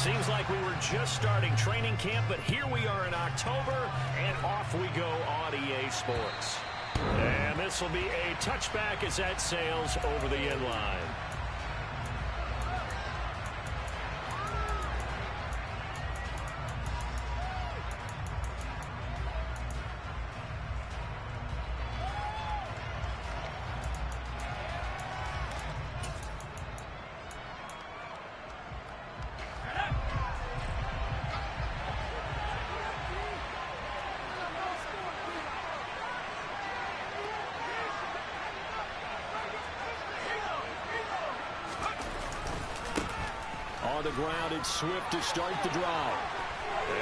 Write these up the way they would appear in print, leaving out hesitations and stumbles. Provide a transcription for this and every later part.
Seems like we were just starting training camp, but here we are in October, and off we go on EA Sports. And this will be a touchback as that sails over the end line. On the ground, it's Swift to start the drive.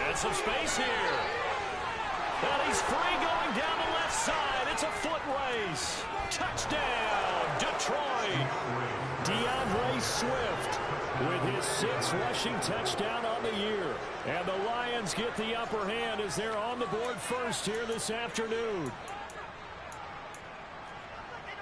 And some space here. And he's free going down the left side. It's a foot race. Touchdown, Detroit. DeAndre Swift with his 6th rushing touchdown on the year. And the Lions get the upper hand as they're on the board first here this afternoon.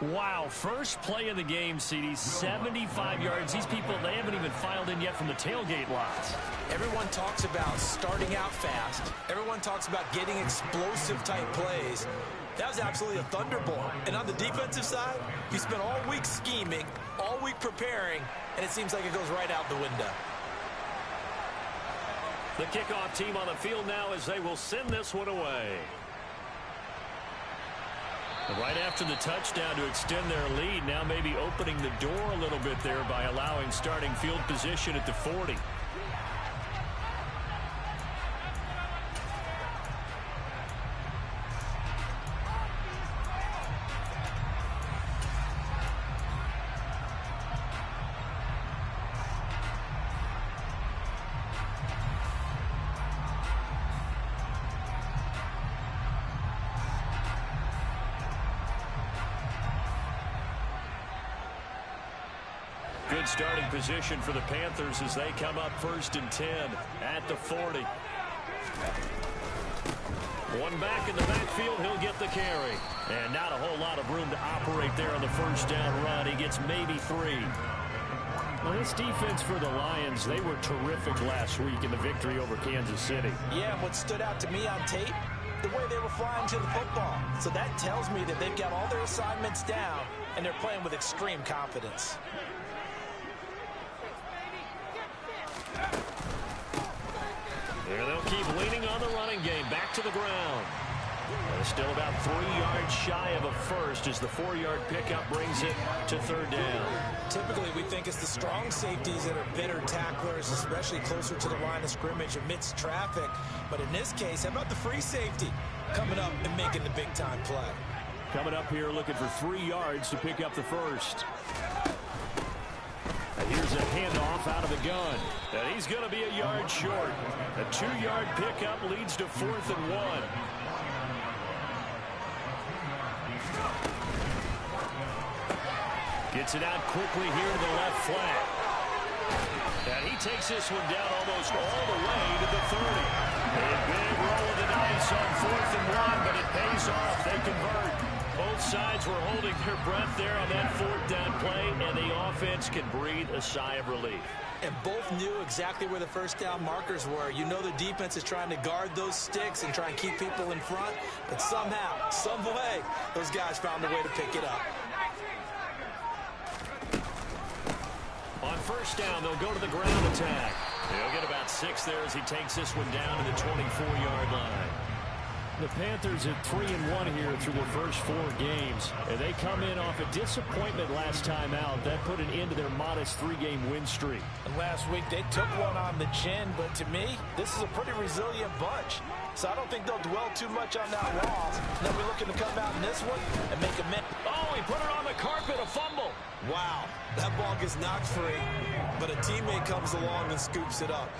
Wow, first play of the game, CD, 75 yards. These people, they haven't even filed in yet from the tailgate lots. Everyone talks about starting out fast. Everyone talks about getting explosive-type plays. That was absolutely a thunderbolt. And on the defensive side, you spent all week scheming, all week preparing, and it seems like it goes right out the window. The kickoff team on the field now as they will send this one away. Right after the touchdown to extend their lead, now maybe opening the door a little bit there by allowing starting field position at the 40. Good starting position for the Panthers as they come up 1st and 10 at the 40. One back in the backfield, he'll get the carry. And not a whole lot of room to operate there on the first down run. He gets maybe 3. Well, this defense for the Lions, they were terrific last week in the victory over Kansas City. Yeah, and what stood out to me on tape, the way they were flying to the football. So that tells me that they've got all their assignments down, and they're playing with extreme confidence. There they'll keep leaning on the running game. Back to the ground. Still about 3 yards shy of a first as the 4-yard pickup brings it to 3rd down. Typically, we think it's the strong safeties that are better tacklers, especially closer to the line of scrimmage amidst traffic. But in this case, how about the free safety coming up and making the big-time play? Coming up here looking for 3 yards to pick up the first. Here's a handoff out of the gun. And he's going to be a yard short. A 2-yard pickup leads to 4th and 1. Gets it out quickly here to the left flat. And he takes this one down almost all the way to the 30. A big roll of the dice on 4th and 1, but it pays off. They convert. Both sides were holding their breath there on that 4th down play, and the offense can breathe a sigh of relief. And both knew exactly where the first down markers were. You know the defense is trying to guard those sticks and try and keep people in front, but somehow, some way, those guys found a way to pick it up. On first down, they'll go to the ground attack. He'll get about 6 there as he takes this one down to the 24-yard line. The Panthers are 3-1 here through their first 4 games. And they come in off a disappointment last time out. That put an end to their modest 3-game win streak. And last week they took one on the chin, but to me, this is a pretty resilient bunch. So I don't think they'll dwell too much on that loss. They'll be looking to come out in this one and make a minute. Oh, he put it on the carpet, a fumble. Wow, that ball gets knocked free, but a teammate comes along and scoops it up.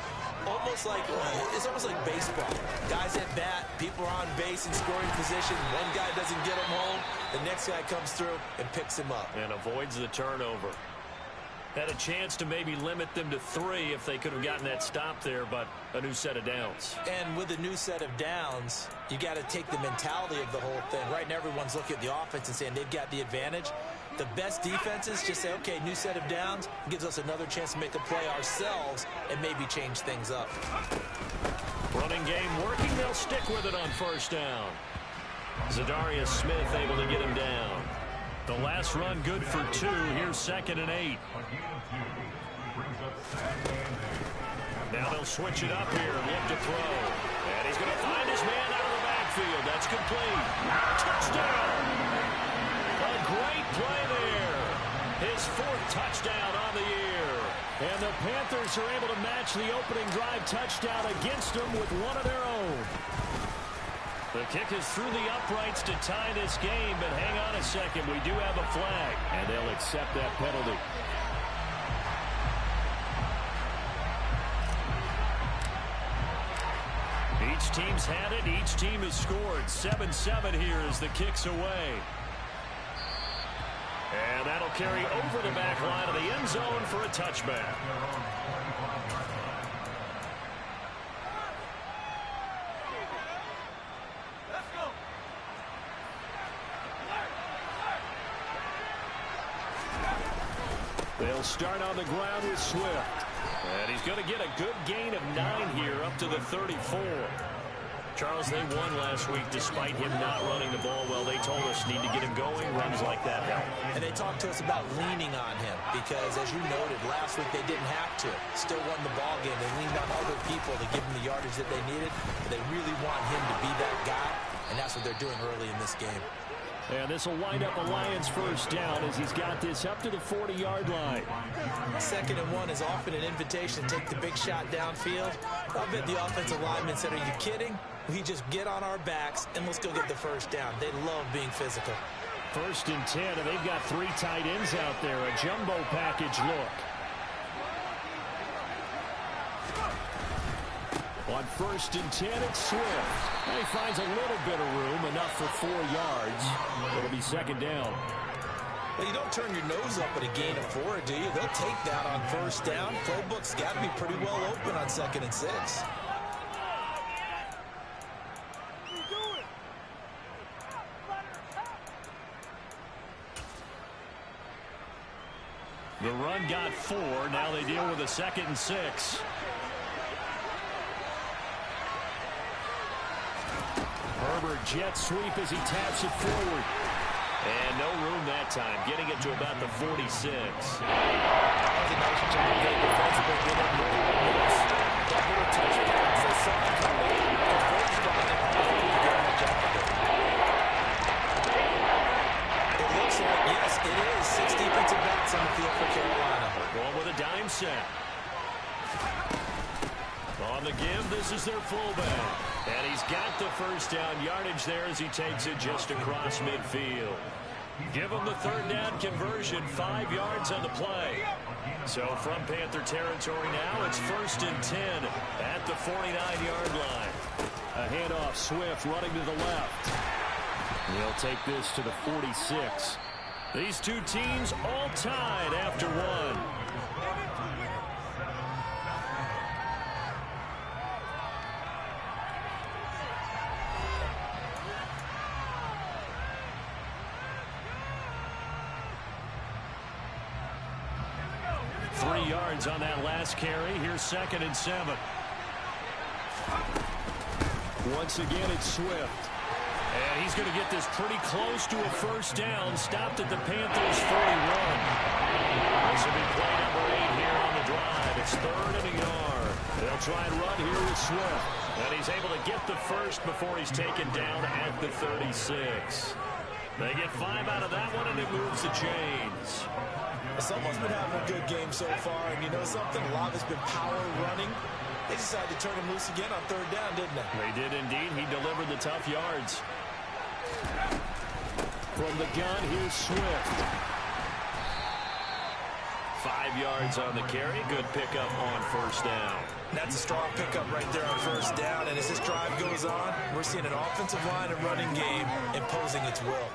It's almost like baseball. Guys at bat, people are on base in scoring position. One guy doesn't get him home. The next guy comes through and picks him up. And avoids the turnover. Had a chance to maybe limit them to 3 if they could have gotten that stop there, but a new set of downs. And with a new set of downs, you got to take the mentality of the whole thing. Right now, everyone's looking at the offense and saying they've got the advantage. The best defenses just say, okay, new set of downs, gives us another chance to make a play ourselves and maybe change things up. Running game working. They'll stick with it on first down. Zadarius Smith able to get him down. The last run good for 2. Here's 2nd and 8. Now they'll switch it up here and look to throw. And he's going to find his man out of the backfield. That's complete. Touchdown. A great play there. His 4th touchdown on the year. And the Panthers are able to match the opening drive touchdown against them with one of their own. The kick is through the uprights to tie this game, but hang on a second. We do have a flag, and they'll accept that penalty. Each team's had it. Each team has scored. 7-7 here as the kick's away. And that'll carry over the back line of the end zone for a touchback. They'll start on the ground with Swift. And he's going to get a good gain of 9 here up to the 34. Charles, they won last week despite him not running the ball well. They told us need to get him going. Runs like that help. And they talked to us about leaning on him because, as you noted, last week they didn't have to. Still won the ball game. They leaned on other people to give him the yardage that they needed. But they really want him to be that guy, and that's what they're doing early in this game. And this will wind up a Lions first down as he's got this up to the 40-yard line. 2nd and 1 is often an invitation to take the big shot downfield. I bet the offensive lineman said, are you kidding? We just get on our backs and let's go get the first down. They love being physical. 1st and 10, and they've got 3 tight ends out there. A jumbo package look. On 1st and 10, it's Swift. And he finds a little bit of room, enough for 4 yards. It'll be 2nd down. Well, you don't turn your nose up at a gain of 4, do you? They'll take that on 1st down. Playbook's got to be pretty well open on 2nd and 6. The run got 4. Now they deal with a 2nd and 6. Herbert jet sweep as he taps it forward. And no room that time, getting it to about the 46. That was a nice job there defensively. They didn't really miss that little touchdown. So sorry for me. The first one, they did a good job of it. It looks like, yes, it is 6 defensive backs on the field for Carolina. Going with a dime set. On the give, this is their fullback. And he's got the first down yardage there as he takes it just across midfield. Give him the 3rd down conversion, 5 yards on the play. So from Panther territory now, it's 1st and 10 at the 49-yard line. A handoff, Swift running to the left. They'll take this to the 46. These two teams all tied after 1. 3 yards on that last carry. Here's 2nd and 7. Once again, it's Swift. And he's going to get this pretty close to a first down. Stopped at the Panthers' 41. This will be play number 8 here on the drive. It's 3rd and a yard. They'll try and run here with Swift. And he's able to get the first before he's taken down at the 36. They get 5 out of that one, and it moves the chains. Someone's been having a good game so far, and you know something? A lot has been power running. They decided to turn him loose again on 3rd down, didn't they? They did indeed. He delivered the tough yards. From the gun, here's Swift. 5 yards on the carry. Good pickup on 1st down. That's a strong pickup right there on 1st down. And as this drive goes on, we're seeing an offensive line and running game imposing its will.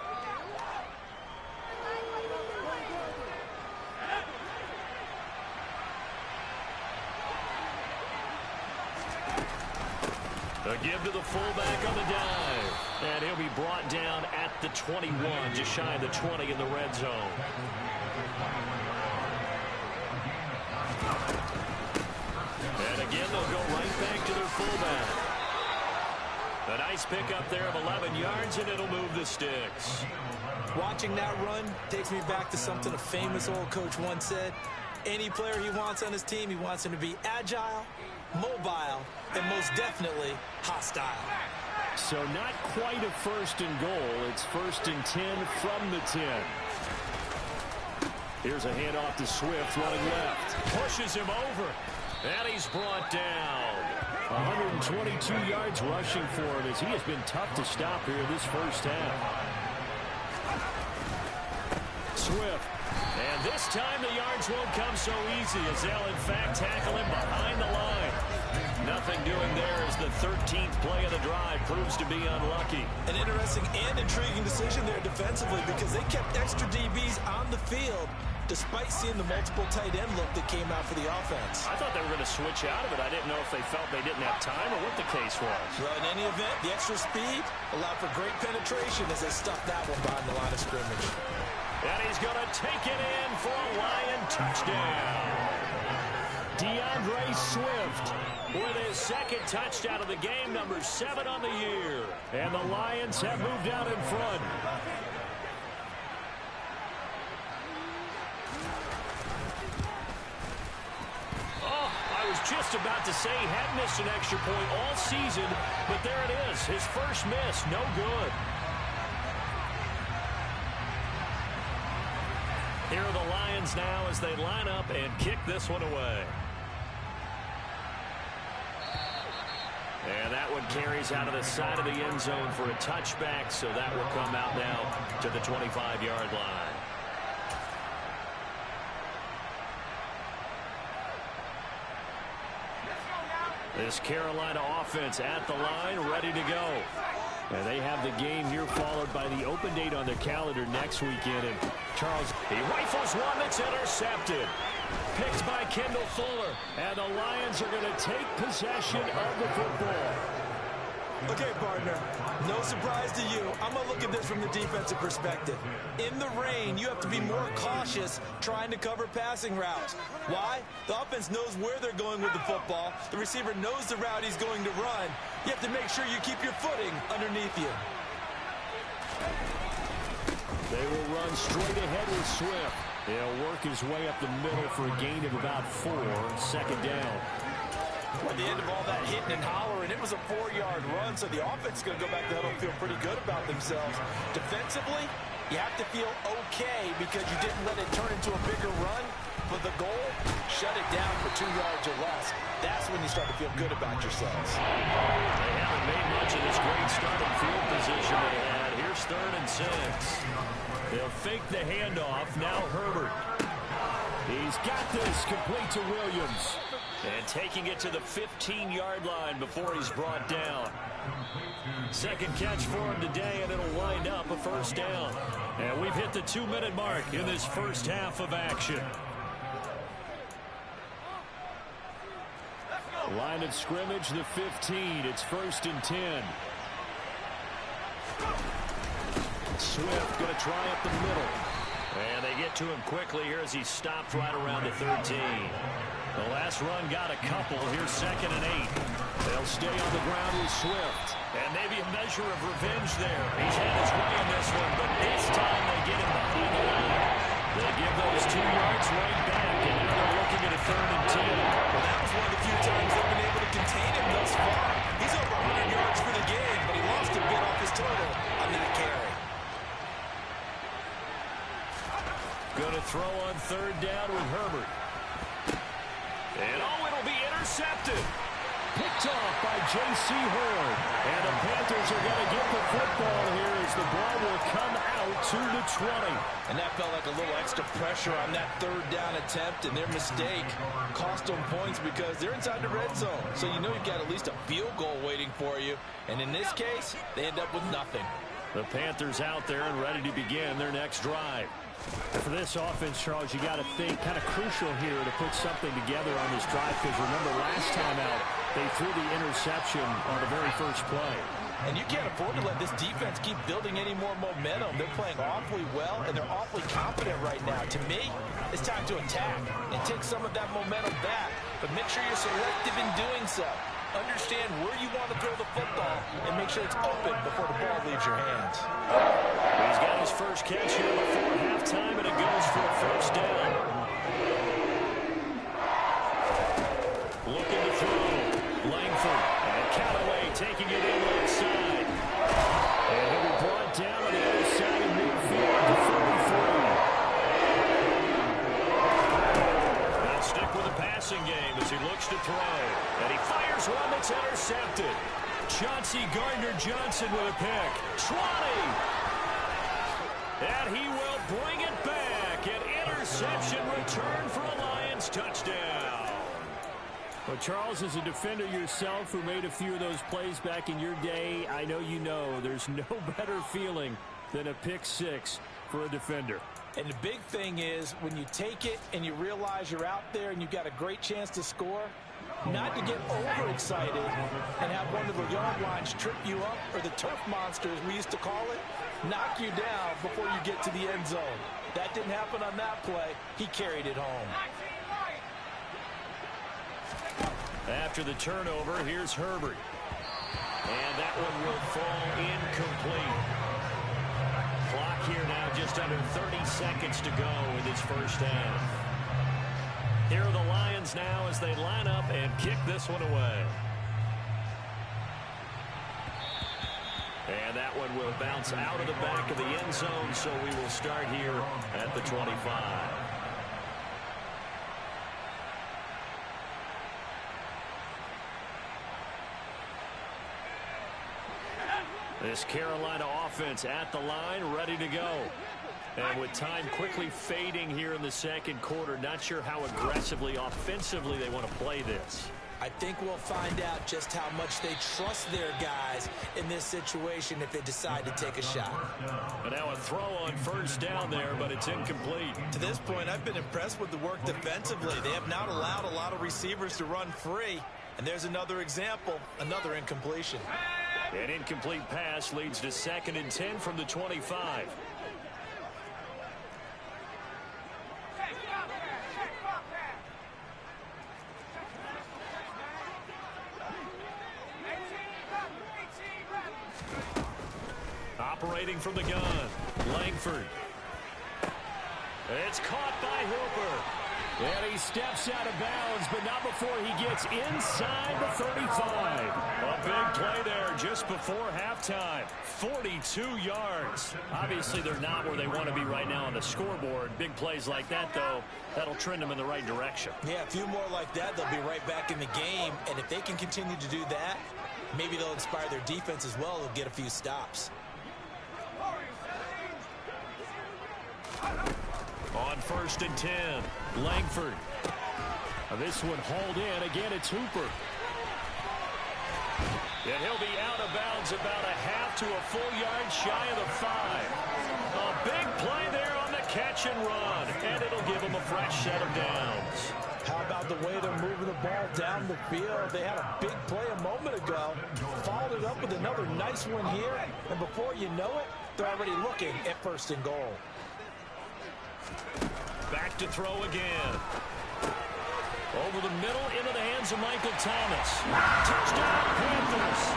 A give to the fullback on the dive. And he'll he'll be brought down at the 21, just shy of the 20 in the red zone. And again, they'll go right back to their fullback. A nice pickup there of 11 yards, and it'll move the sticks. Watching that run takes me back to something a famous old coach once said. Any player he wants on his team, he wants him to be agile, mobile, and most definitely hostile. So not quite a first and goal. It's first and 10 from the 10. Here's a handoff to Swift running left. Pushes him over. And he's brought down. 122 yards rushing for him as he has been tough to stop here this first half. Swift. And this time the yards won't come so easy as they'll in fact tackle him behind the line. Nothing doing there as the 13th play of the drive proves to be unlucky. An interesting and intriguing decision there defensively because they kept extra DBs on the field despite seeing the multiple tight end look that came out for the offense. I thought they were going to switch out of it. I didn't know if they felt they didn't have time or what the case was. Well, in any event, the extra speed allowed for great penetration as they stuffed that one behind the line of scrimmage. And he's going to take it in for a Lion touchdown. DeAndre Swift with his second touchdown of the game, number 7 on the year. And the Lions have moved out in front. Oh, I was just about to say he had missed an extra point all season, but there it is. His first miss, no good. Here are the Lions now as they line up and kick this one away. And that one carries out of the side of the end zone for a touchback, so that will come out now to the 25-yard line. This Carolina offense at the line, ready to go. And they have the game here followed by the open date on their calendar next weekend. And Charles, he rifles one that's intercepted. Picked by Kendall Fuller. And the Lions are going to take possession of the football. Okay, partner, no surprise to you. I'm going to look at this from the defensive perspective. In the rain, you have to be more cautious trying to cover passing routes. Why? The offense knows where they're going with the football. The receiver knows the route he's going to run. You have to make sure you keep your footing underneath you. They will run straight ahead with Swift. He'll work his way up the middle for a gain of about 4, second down. At the end of all that hitting and hollering, it was a 4-yard run, so the offense is going to go back to the huddle and feel pretty good about themselves. Defensively, you have to feel okay because you didn't let it turn into a bigger run. But the goal, shut it down for 2 yards or less. That's when you start to feel good about yourselves. They haven't made much of this great starting field position they had. Here's 3rd and 6. They'll fake the handoff. Now Herbert. He's got this complete to Williams. And taking it to the 15-yard line before he's brought down. Second catch for him today, and it'll wind up a first down. And we've hit the 2-minute mark in this first half of action. Line of scrimmage, the 15. It's 1st and 10. Swift going to try up the middle. And they get to him quickly here as he stopped right around the 13. The last run got a couple. Here's 2nd and 8. They'll stay on the ground with Swift. And maybe a measure of revenge there. He's had his way in this one, but this time they get him behind the line. They give those 2 yards right back, and now they're looking at a 3rd and 10. Well, that was one of the few times they've been able to contain him thus far. He's over 100 yards for the game, but he lost a bit off his total on that carry. Going to throw on 3rd down with Herbert. And it'll be intercepted. Picked off by J.C. Horn. And the Panthers are going to get the football here as the ball will come out to the 20. And that felt like a little extra pressure on that 3rd down attempt, and their mistake cost them points because they're inside the red zone. So you know you've got at least a field goal waiting for you. And in this case, they end up with nothing. The Panthers out there and ready to begin their next drive. For this offense, Charles, you got to think kind of crucial here to put something together on this drive because remember last time out, they threw the interception on the very first play. And you can't afford to let this defense keep building any more momentum. They're playing awfully well, and they're awfully confident right now. To me, it's time to attack and take some of that momentum back. But make sure you're selective in doing so. Understand where you want to throw the football and make sure it's open before the ball leaves your hands. He's got his first catch here before halftime, and it goes for a first down. Looking to throw. Langford. And Callaway taking it in left side. And he'll be brought down on the other side of midfield to 43. They'll stick with the passing game as he looks to throw. And he fires one that's intercepted. Chauncey Gardner-Johnson with a pick. Trotty. And he will bring it back. An interception return for a Lions touchdown. Well, Charles, as a defender yourself who made a few of those plays back in your day, I know you know there's no better feeling than a pick six for a defender. And the big thing is when you take it and you realize you're out there and you've got a great chance to score, not to get overexcited and have one of the yard lines trip you up, or the turf monster, as we used to call it, knock you down before you get to the end zone. That didn't happen on that play. He carried it home. After the turnover, here's Herbert. And that one will fall incomplete. Clock here now just under 30 seconds to go in this first half. Here are the Lions now as they line up and kick this one away. And that one will bounce out of the back of the end zone, so we will start here at the 25. This Carolina offense at the line, ready to go. And with time quickly fading here in the second quarter, not sure how aggressively, offensively they want to play this. I think we'll find out just how much they trust their guys in this situation if they decide to take a shot. And now a throw on first down there, but it's incomplete. To this point, I've been impressed with the work defensively. They have not allowed a lot of receivers to run free. And there's another example, another incompletion. An incomplete pass leads to 2nd and 10 from the 25. Operating from the gun, Langford. It's caught by Hooper. And he steps out of bounds, but not before he gets inside the 35. A big play there just before halftime. 42 yards. Obviously, they're not where they want to be right now on the scoreboard. Big plays like that, though, that'll trend them in the right direction. Yeah, a few more like that, they'll be right back in the game. And if they can continue to do that, maybe they'll inspire their defense as well. They'll get a few stops. On 1st and 10, Langford. This one hauled in. Again, it's Hooper. And he'll be out of bounds about a half to a full yard shy of the 5. A big play there on the catch and run. And it'll give him a fresh set of downs. How about the way they're moving the ball down the field? They had a big play a moment ago. Followed it up with another nice one here. And before you know it, they're already looking at 1st and goal. Back to throw again. Over the middle into the hands of Michael Thomas. Touchdown Panthers.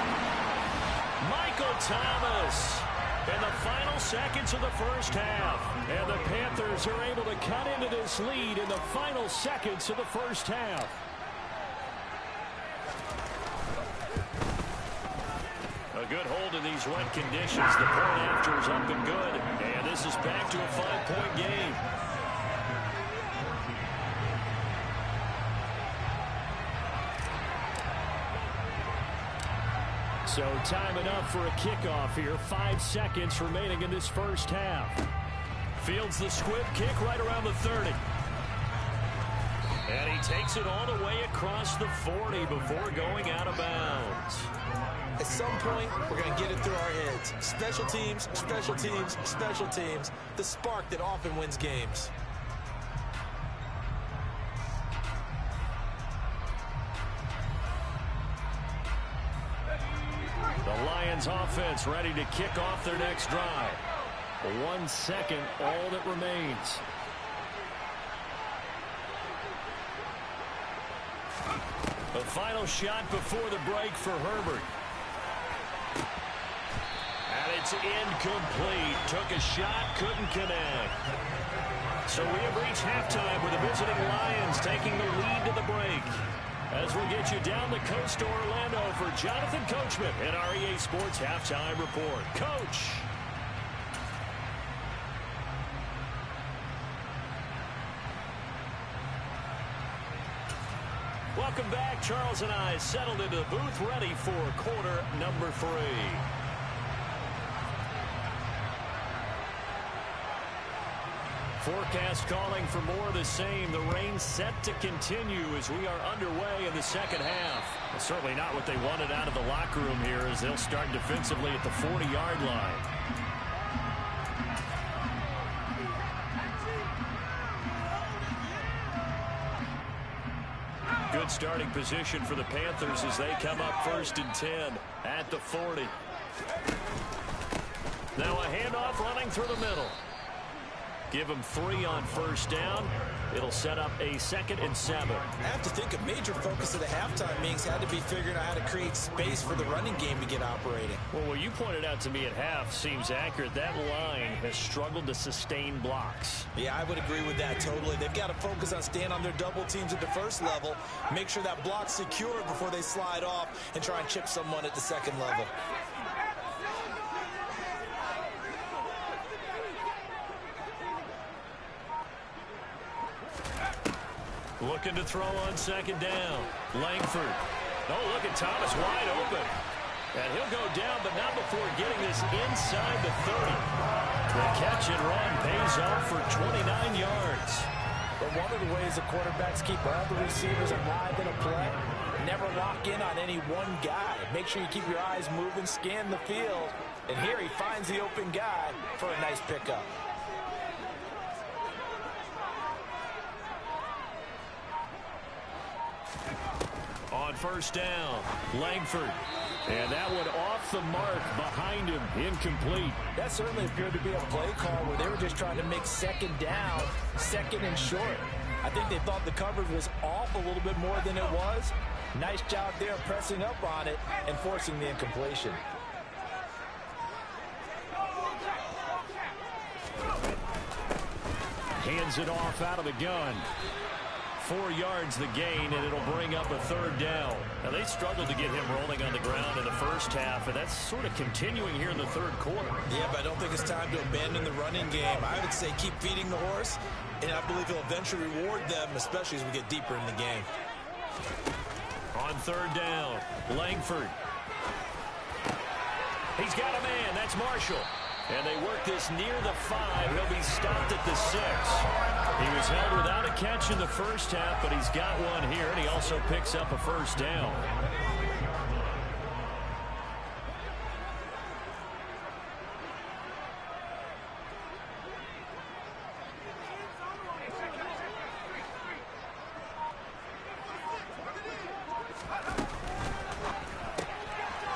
Michael Thomas in the final seconds of the first half. And the Panthers are able to cut into this lead in the final seconds of the first half. A good hold in these wet conditions. The point after is up and good. And this is back to a 5-point game. So time enough for a kickoff here. 5 seconds remaining in this first half. Fields the squib kick right around the 30. And he takes it all the way across the 40 before going out of bounds. At some point, we're going to get it through our heads. Special teams, special teams, special teams. The spark that often wins games. The Lions Lions offense ready to kick off their next drive. 1 second, all that remains. The final shot before the break for Herbert. And it's incomplete. Took a shot, couldn't connect. So we have reached halftime with the visiting Lions taking the lead to the break. As we get you down the coast to Orlando for Jonathan Coachman and our EA Sports Halftime Report. Coach. Welcome back. Charles and I settled into the booth ready for quarter number 3. Forecast calling for more of the same. The rain set to continue as we are underway in the second half. Well, certainly not what they wanted out of the locker room here as they'll start defensively at the 40-yard line. Good starting position for the Panthers as they come up 1st and 10 at the 40. Now a handoff running through the middle. Give them 3 on 1st down. It'll set up a 2nd and 7. I have to think a major focus of the halftime meetings had to be figuring out how to create space for the running game to get operating. Well, what you pointed out to me at half seems accurate. That line has struggled to sustain blocks. Yeah, I would agree with that totally. They've got to focus on staying on their double teams at the first level, make sure that block's secured before they slide off and try and chip someone at the second level. Looking to throw on 2nd down. Langford. Oh, look at Thomas wide open. And he'll go down, but not before getting this inside the 30. The catch and run pays off for 29 yards. But one of the ways the quarterbacks keep all the receivers alive in a play, never lock in on any one guy. Make sure you keep your eyes moving, scan the field. And here he finds the open guy for a nice pickup. On 1st down, Langford. And that one off the mark behind him, incomplete. That certainly appeared to be a play call where they were just trying to make 2nd down, 2nd and short. I think they thought the coverage was off a little bit more than it was. Nice job there pressing up on it and forcing the incompletion. Hands it off out of the gun. 4 yards the gain, and it'll bring up a 3rd down. Now, they struggled to get him rolling on the ground in the first half, and that's sort of continuing here in the 3rd quarter. Yeah, but I don't think it's time to abandon the running game. I would say keep feeding the horse, and I believe he'll eventually reward them, especially as we get deeper in the game. On 3rd down, Langford. He's got a man. That's Marshall. And they work this near the 5. He'll be stopped at the 6. He was held without a catch in the first half, but he's got one here, and he also picks up a 1st down.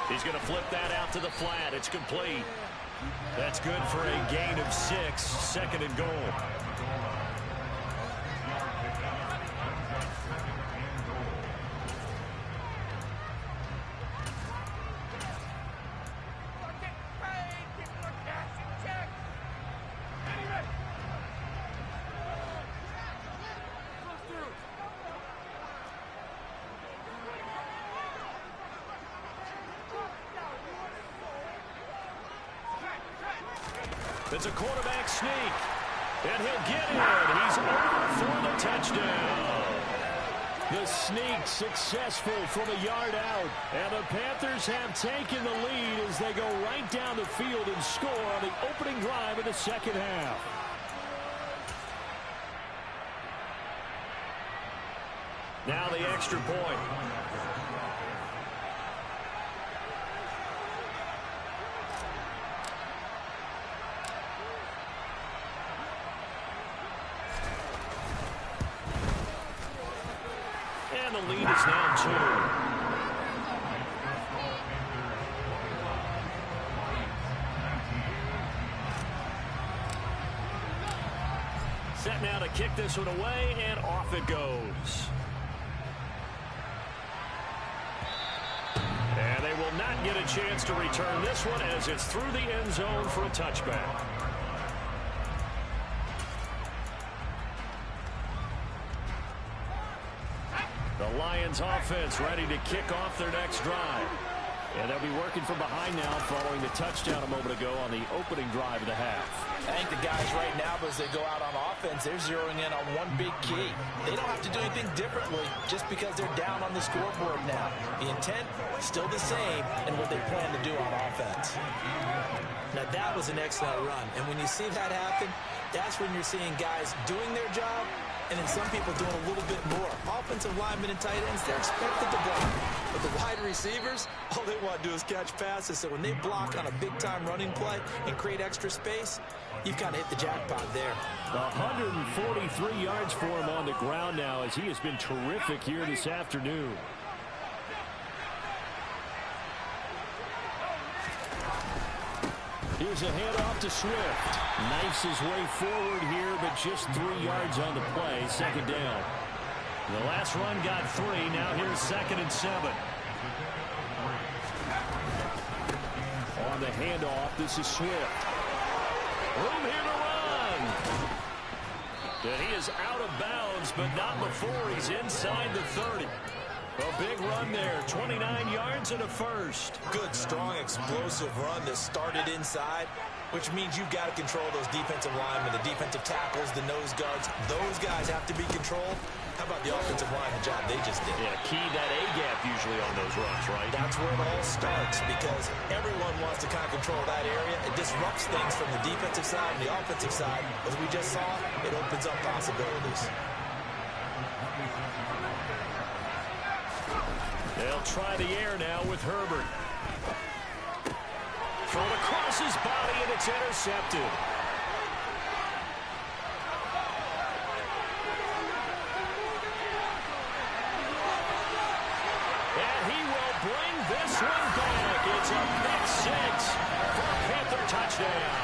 He's going to flip that out to the flat. It's complete. That's good for a gain of 6, 2nd and goal. It's a quarterback sneak, and he'll get it. He's over for the touchdown. The sneak successful from a yard out, and the Panthers have taken the lead as they go right down the field and score on the opening drive of the second half. Now the extra point. And the lead is now 2. Set now to kick this one away, and off it goes. And they will not get a chance to return this one as it's through the end zone for a touchback. The Lions offense ready to kick off their next drive. And they'll be working from behind now following the touchdown a moment ago on the opening drive of the half. I think the guys right now, as they go out on offense, they're zeroing in on one big key. They don't have to do anything differently just because they're down on the scoreboard now. The intent, still the same, and what they plan to do on offense. Now, that was an excellent run. And when you see that happen, that's when you're seeing guys doing their job, and then some people doing a little bit more. Offensive linemen and tight ends, they're expected to block. But the wide receivers, all they want to do is catch passes. So when they block on a big-time running play and create extra space, you've kind of hit the jackpot there. 143 yards for him on the ground now as he has been terrific here this afternoon. Here's a handoff to Swift. Knifes his way forward here, but just 3 yards on the play. Second down. The last run got 3. Now here's 2nd and 7. On the handoff, this is Swift. Room here to run. And he is out of bounds, but not before he's inside the 30. A big run there, 29 yards and a first. Good, strong, explosive run that started inside, which means you've got to control those defensive linemen, the defensive tackles, the nose guards. Those guys have to be controlled. How about the offensive line, the job they just did? Yeah, key that A-gap usually on those runs, right? That's where it all starts because everyone wants to kind of control that area. It disrupts things from the defensive side and the offensive side. As we just saw, it opens up possibilities. They'll try the air now with Herbert. Thrown across his body, and it's intercepted. And he will bring this one back. It's a pick 6 for a Panther touchdown.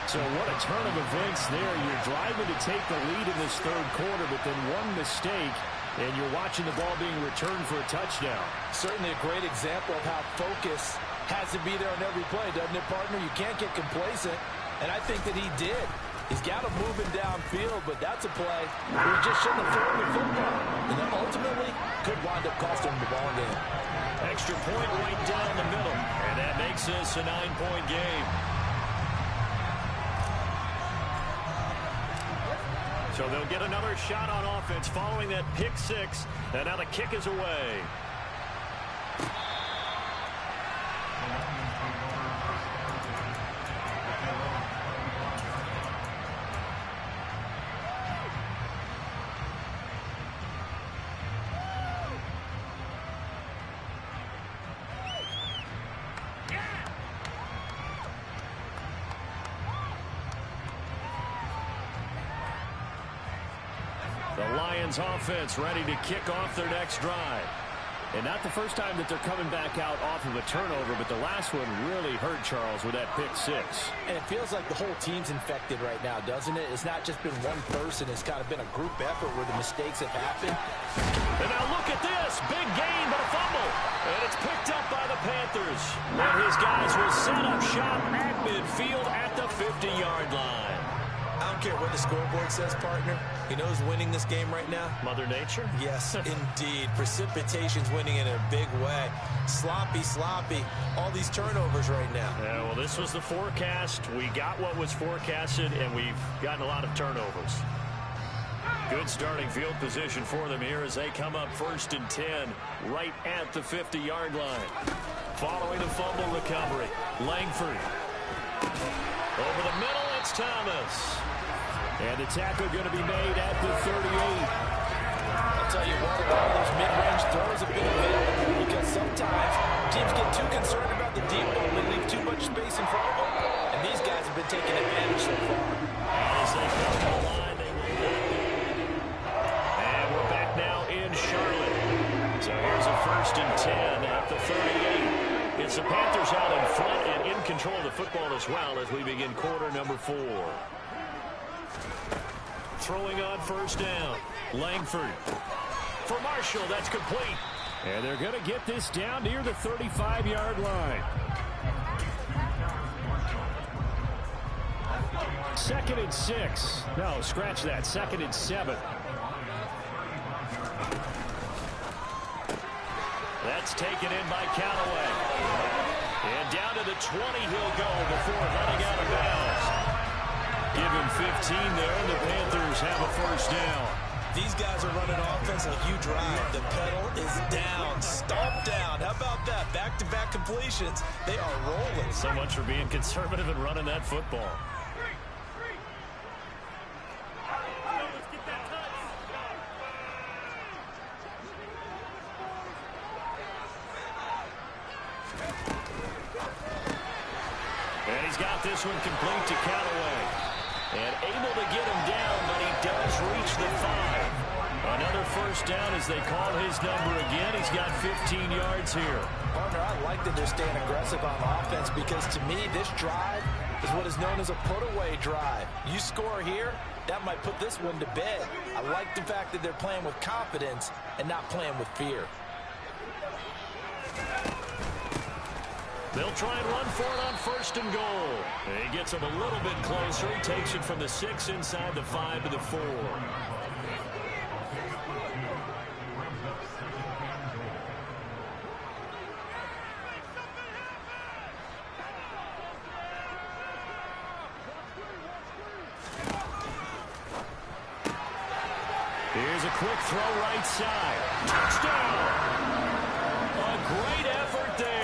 So what a turn of events there. You're driving to take the lead in this third quarter, but then one mistake, and you're watching the ball being returned for a touchdown. Certainly a great example of how focus has to be there on every play, doesn't it, partner? You can't get complacent, and I think that he did. He's got him moving downfield, but that's a play where he just shouldn't have thrown the football. And then ultimately could wind up costing him the ball game. Extra point right down the middle, and that makes this a 9-point game. So they'll get another shot on offense following that pick 6. And now the kick is away. The Lions offense ready to kick off their next drive. And not the first time that they're coming back out off of a turnover, but the last one really hurt Charles with that pick 6. And it feels like the whole team's infected right now, doesn't it? It's not just been one person. It's kind of been a group effort where the mistakes have happened. And now look at this. Big gain, but a fumble. And it's picked up by the Panthers. And his guys will set up shop at midfield at the 50-yard line. I don't care what the scoreboard says, partner. You know who's winning this game right now? Mother Nature? Yes, indeed. Precipitation's winning in a big way. Sloppy, all these turnovers right now. Yeah, well, this was the forecast. We got what was forecasted, and we've gotten a lot of turnovers. Good starting field position for them here as they come up 1st and 10 right at the 50-yard line. Following the fumble recovery, Langford. Over the middle, it's Thomas. And the tackle going to be made at the 38. I'll tell you what, all those mid-range throws have been available because sometimes teams get too concerned about the deep ball and leave too much space in front of them. And these guys have been taking advantage so far. As they come to the line, they will not be. And we're back now in Charlotte. So here's a 1st and 10 at the 38. It's the Panthers out in front and in control of the football as well as we begin quarter number 4. throwing on first down. Langford for Marshall. That's complete. And they're going to get this down near the 35-yard line. 2nd and 6. No, scratch that. 2nd and 7. That's taken in by Callaway. And down to the 20 he'll go before heading out of bounds. Give him 15 there, and the Panthers have a first down. These guys are running offense like you drive. The pedal is down, stomp down. How about that? Back-to-back completions. They are rolling. So much for being conservative and running that football. And he's got this one complete to Callaway. And able to get him down, but he does reach the 5. Another first down as they call his number again. He's got 15 yards here. Partner, I like that they're staying aggressive on offense because to me, this drive is what is known as a put-away drive. You score here, that might put this one to bed. I like the fact that they're playing with confidence and not playing with fear. They'll try and run for it on 1st and goal. He gets him a little bit closer. He takes it from the 6 inside the 5 to the 4. Here's a quick throw right side. Touchdown! A great effort there.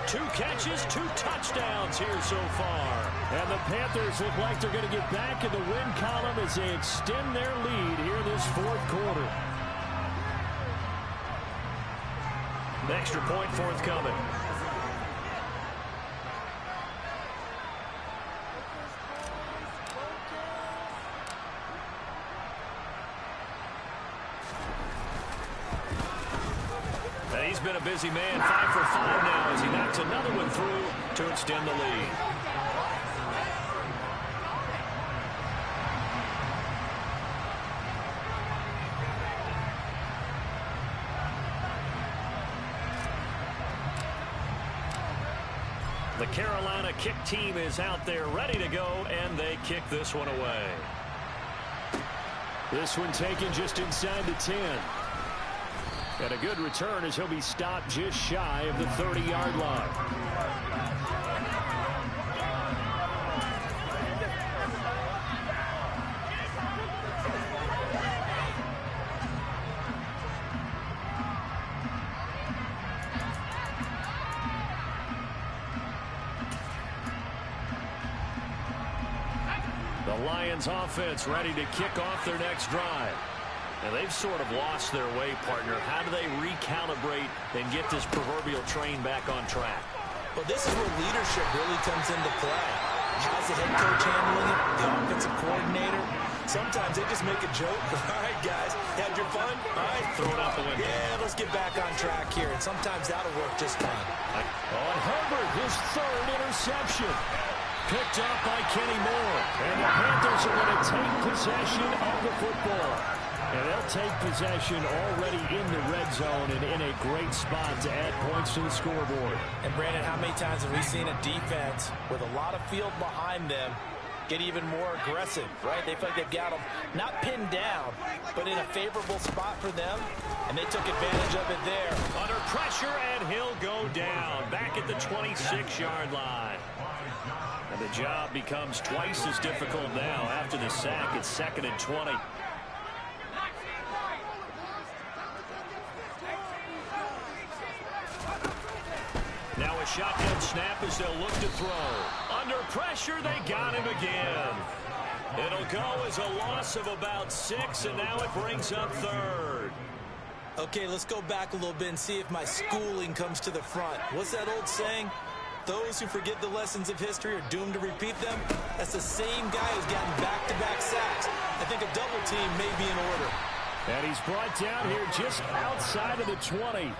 2 catches, 2 touchdowns here so far. And the Panthers look like they're going to get back in the win column as they extend their lead here this 4th quarter. An extra point forthcoming. He's been a busy man, 5 for 5 now as he knocks another one through to extend the lead. The Carolina kick team is out there ready to go, and they kick this one away. This one taken just inside the 10. And a good return as he'll be stopped just shy of the 30-yard line. The Lions offense ready to kick off their next drive. And they've sort of lost their way, partner. How do they recalibrate and get this proverbial train back on track? Well, this is where leadership really comes into play. How's the head coach handling it? The offensive coordinator? Sometimes they just make a joke. All right, guys, had your fun? All right, Throw it out the window. Yeah, let's get back on track here. And sometimes that'll work just fine. On Herbert, his 3rd interception. Picked up by Kenny Moore. And the Panthers are going to take possession of the football. And they'll take possession already in the red zone and in a great spot to add points to the scoreboard. And Brandon, how many times have we seen a defense with a lot of field behind them get even more aggressive, right? They feel like they've got them not pinned down, but in a favorable spot for them, and they took advantage of it there. Under pressure, and he'll go down back at the 26-yard line. And the job becomes twice as difficult now after the sack. It's 2nd and 20. Now a shotgun snap as they'll look to throw. Under pressure, they got him again. It'll go as a loss of about 6, and now it brings up 3rd. Okay, let's go back a little bit and see if my schooling comes to the front. What's that old saying? Those who forget the lessons of history are doomed to repeat them. That's the same guy who's gotten back-to-back sacks. I think a double team may be in order. And he's brought down here just outside of the 20.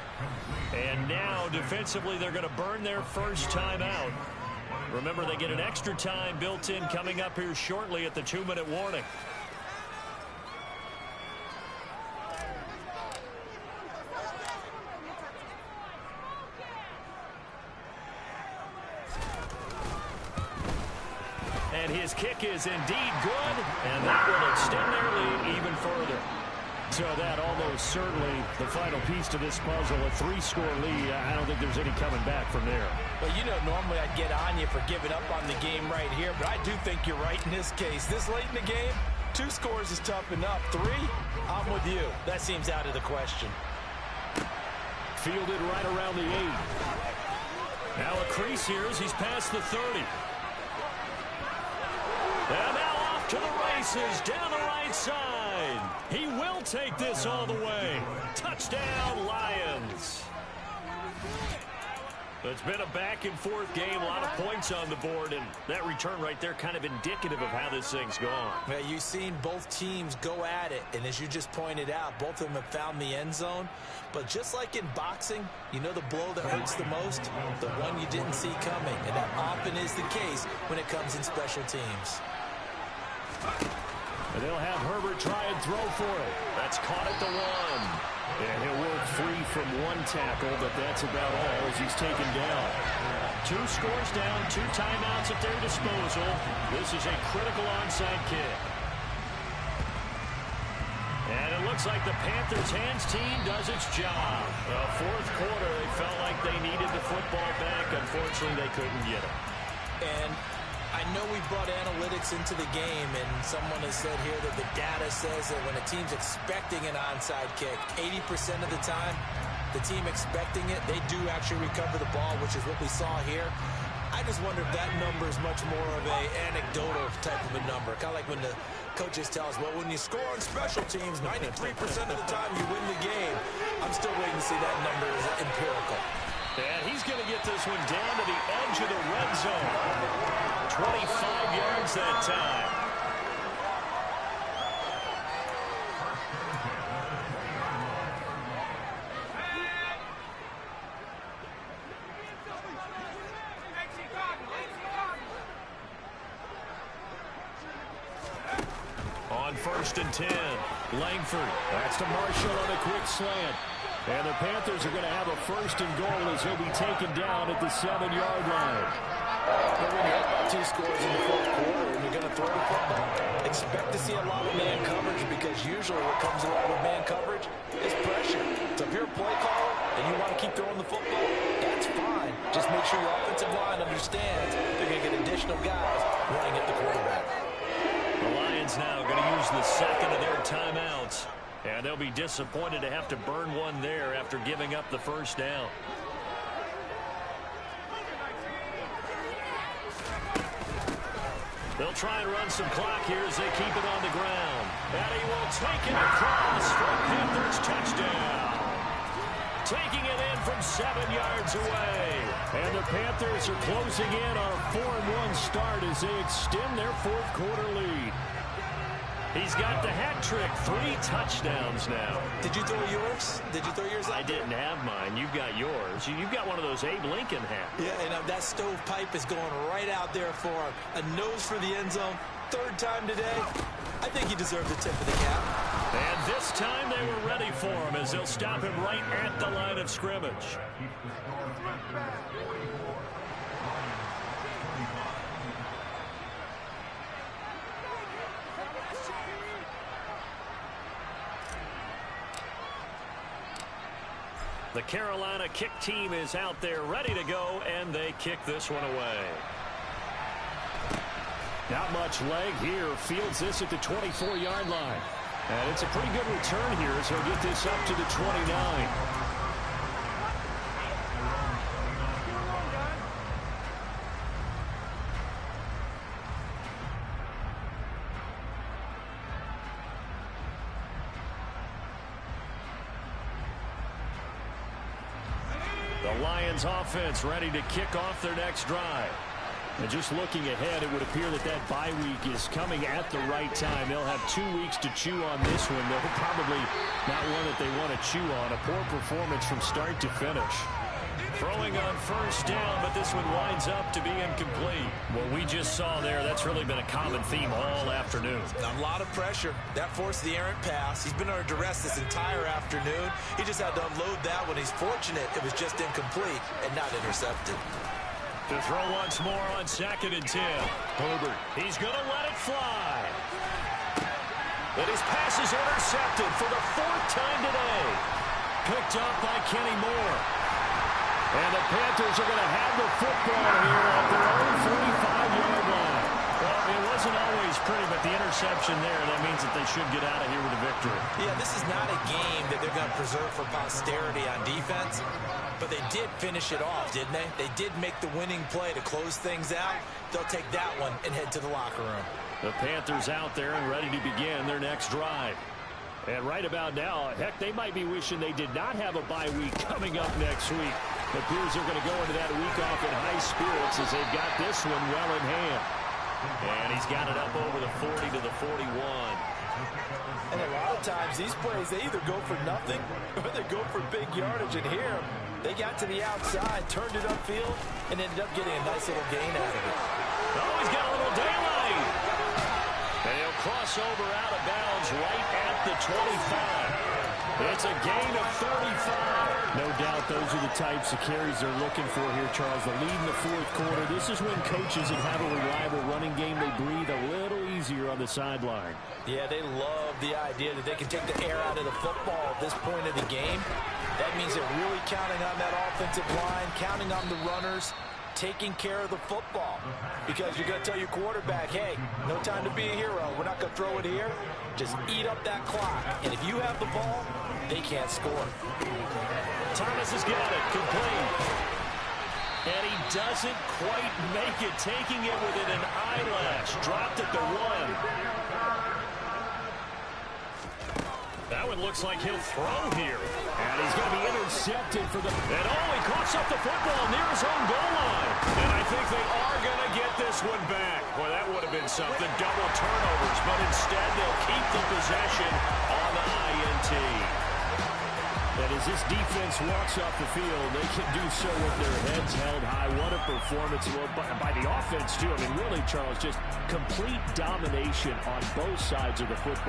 And now, defensively, they're going to burn their first time out. Remember, they get an extra time built in coming up here shortly at the 2-minute warning. And his kick is indeed good, and that will extend their lead even further. So that almost certainly the final piece to this puzzle, a 3-score lead. I don't think there's any coming back from there. Well, you know, normally I'd get on you for giving up on the game right here, but I do think you're right in this case. This late in the game, 2 scores is tough enough. 3, I'm with you. That seems out of the question. Fielded right around the 8. Now a crease here as he's past the 30. And now off to the races down the right side. He will take this all the way. Touchdown, Lions. It's been a back-and-forth game, a lot of points on the board, and that return right there kind of indicative of how this thing's gone. Well, you've seen both teams go at it, and as you just pointed out, both of them have found the end zone. But just like in boxing, you know the blow that hurts the most? The one you didn't see coming, and that often is the case when it comes in special teams. And they'll have Herbert try and throw for it. That's caught at the 1. And he'll work free from 1 tackle, but that's about all as he's taken down. 2 scores down, 2 timeouts at their disposal. This is a critical onside kick. And it looks like the Panthers hands team does its job. Fourth quarter, they felt like they needed the football back. Unfortunately, they couldn't get it. And I know we brought analytics into the game, and someone has said here that the data says that when a team's expecting an onside kick, 80% of the time, the team expecting it, they do actually recover the ball, which is what we saw here. I just wonder if that number is much more of a anecdotal type of a number. Kind of like when the coaches tell us, well, when you score on special teams, 93% of the time you win the game. I'm still waiting to see that number is empirical. And he's going to get this one down to the edge of the red zone. 25 yards that time. On 1st and 10, Langford. That's to Marshall on a quick slant. And the Panthers are going to have a 1st and goal as he'll be taken down at the 7-yard line. But when you have 2 scores in the 4th quarter and you're going to throw the football, expect to see a lot of man coverage, because usually what comes along with man coverage is pressure. So if you're a play caller and you want to keep throwing the football, that's fine. Just make sure your offensive line understands they're going to get additional guys running at the quarterback. The Lions now going to use the second of their timeouts. And they'll be disappointed to have to burn one there after giving up the first down. They'll try and run some clock here as they keep it on the ground. And he will take it across for Panthers touchdown. Taking it in from 7 yards away. And the Panthers are closing in on a 4-1 start as they extend their 4th quarter lead. He's got the hat trick, 3 touchdowns now. Did you throw yours? Did you throw yours out? I didn't have mine. You've got yours. You've got one of those Abe Lincoln hats. Yeah, and that stovepipe is going right out there for a nose for the end zone. 3rd time today. I think he deserved the tip of the cap. And this time they were ready for him as they'll stop him right at the line of scrimmage. The Carolina kick team is out there ready to go, and they kick this one away. Not much leg here. Fields this at the 24-yard line. And it's a pretty good return here as he'll get this up to the 29. The Lions offense ready to kick off their next drive. And just looking ahead, it would appear that that bye week is coming at the right time. They'll have 2 weeks to chew on this one. They're probably not one that they want to chew on. A poor performance from start to finish. Throwing on 1st down, but this one winds up to be incomplete. What we just saw there, that's really been a common theme all afternoon. A lot of pressure. That forced the errant pass. He's been under duress this entire afternoon. He just had to unload that one. He's fortunate it was just incomplete and not intercepted. To throw once more on 2nd and 10. Herbert. He's going to let it fly. And his pass is intercepted for the 4th time today. Picked up by Kenny Moore. And the Panthers are going to have the football here at their own 45-yard line. Well, it wasn't always pretty, but the interception there, that means that they should get out of here with a victory. Yeah, this is not a game that they're going to preserve for posterity on defense, but they did finish it off, didn't they? They did make the winning play to close things out. They'll take that one and head to the locker room. The Panthers out there and ready to begin their next drive. And right about now, heck, they might be wishing they did not have a bye week coming up next week. It appears they're going to go into that week off in high spirits as they've got this one well in hand. And he's got it up over the 40 to the 41. And a lot of times these plays, they either go for nothing or they go for big yardage. And here, they got to the outside, turned it upfield, and ended up getting a nice little gain out of it. Oh, he's got a little daylight. And he'll cross over out of bounds right at the 25. It's a gain of 35. No doubt those are the types of carries they're looking for here, Charles. The lead in the 4th quarter. This is when coaches that have a reliable running game, they breathe a little easier on the sideline. Yeah, they love the idea that they can take the air out of the football at this point of the game. That means they're really counting on that offensive line, counting on the runners, taking care of the football. Because you're going to tell your quarterback, hey, no time to be a hero. We're not going to throw it here. Just eat up that clock. And if you have the ball, they can't score. Thomas has got it. Complete. And he doesn't quite make it. Taking it within an eyelash. Dropped at the 1. That one looks like he'll throw here. And he's going to be intercepted for the... And he coughs up the football near his own goal line. And I think they are going to get this one back. Boy, that would have been something. Double turnovers. But instead, they'll keep the possession on the INT. And as this defense walks off the field, they can do so with their heads held high. What a performance by the offense, too. I mean, really, Charles, just complete domination on both sides of the football.